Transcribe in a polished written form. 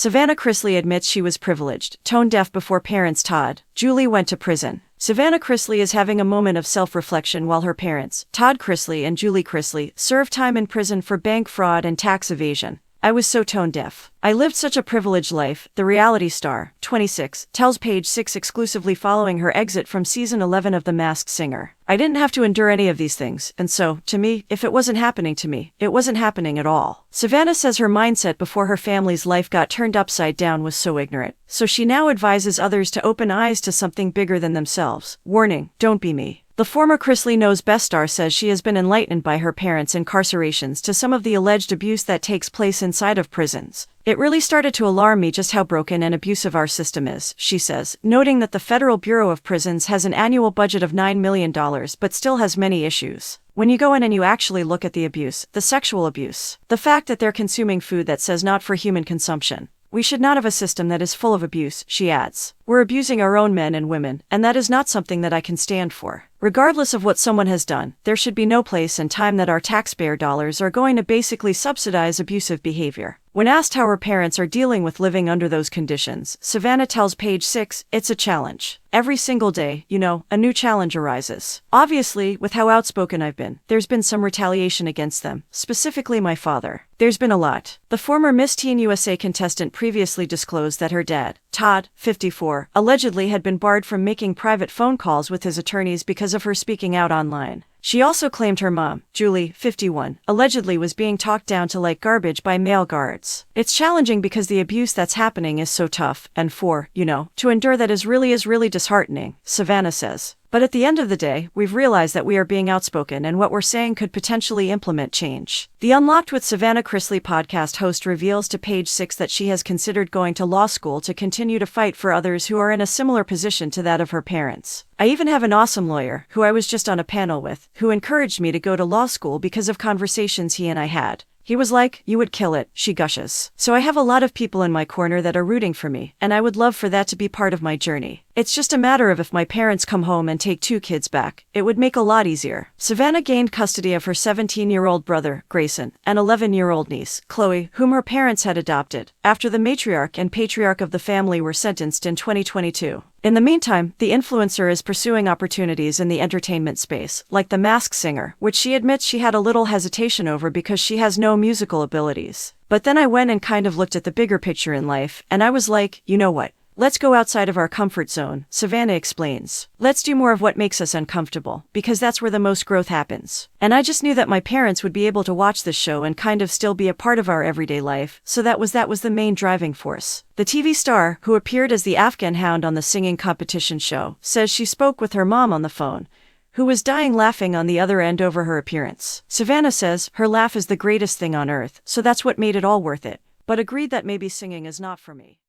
Savannah Chrisley admits she was privileged, tone-deaf before parents Todd, Julie went to prison. Savannah Chrisley is having a moment of self-reflection while her parents, Todd Chrisley and Julie Chrisley, serve time in prison for bank fraud and tax evasion. I was so tone-deaf. I lived such a privileged life, the reality star, 26, tells Page 6 exclusively following her exit from season 11 of The Masked Singer. I didn't have to endure any of these things, and so, to me, if it wasn't happening to me, it wasn't happening at all. Savannah says her mindset before her family's life got turned upside down was so ignorant, so she now advises others to open eyes to something bigger than themselves. Warning, don't be me. The former Chrisley Knows best star says she has been enlightened by her parents' incarcerations to some of the alleged abuse that takes place inside of prisons. It really started to alarm me just how broken and abusive our system is, she says, noting that the Federal Bureau of Prisons has an annual budget of $9 million but still has many issues. When you go in and you actually look at the abuse, the sexual abuse, the fact that they're consuming food that says not for human consumption. We should not have a system that is full of abuse, she adds. We're abusing our own men and women, and that is not something that I can stand for. Regardless of what someone has done, there should be no place and time that our taxpayer dollars are going to basically subsidize abusive behavior. When asked how her parents are dealing with living under those conditions, Savannah tells Page 6, it's a challenge. Every single day, a new challenge arises. Obviously, with how outspoken I've been, there's been some retaliation against them, specifically my father. There's been a lot. The former Miss Teen USA contestant previously disclosed that her dad, Todd, 54, allegedly had been barred from making private phone calls with his attorneys because of her speaking out online. She also claimed her mom, Julie, 51, allegedly was being talked down to like garbage by male guards. It's challenging because the abuse that's happening is so tough, and to endure that is really disheartening, Savannah says. But at the end of the day, we've realized that we are being outspoken and what we're saying could potentially implement change. The Unlocked with Savannah Chrisley podcast host reveals to Page 6 that she has considered going to law school to continue to fight for others who are in a similar position to that of her parents. I even have an awesome lawyer, who I was just on a panel with, who encouraged me to go to law school because of conversations he and I had. He was like, you would kill it, she gushes. So I have a lot of people in my corner that are rooting for me, and I would love for that to be part of my journey. It's just a matter of if my parents come home and take 2 kids back, it would make a lot easier. Savannah gained custody of her 17-year-old brother, Grayson, and 11-year-old niece, Chloe, whom her parents had adopted, after the matriarch and patriarch of the family were sentenced in 2022. In the meantime, the influencer is pursuing opportunities in the entertainment space, like The Masked Singer, which she admits she had a little hesitation over because she has no musical abilities. But then I went and kind of looked at the bigger picture in life, and I was like, you know what? Let's go outside of our comfort zone, Savannah explains. Let's do more of what makes us uncomfortable, because that's where the most growth happens. And I just knew that my parents would be able to watch this show and kind of still be a part of our everyday life, so that was the main driving force. The TV star, who appeared as the Afghan hound on the singing competition show, says she spoke with her mom on the phone, who was dying laughing on the other end over her appearance. Savannah says her laugh is the greatest thing on earth, so that's what made it all worth it, but agreed that maybe singing is not for me.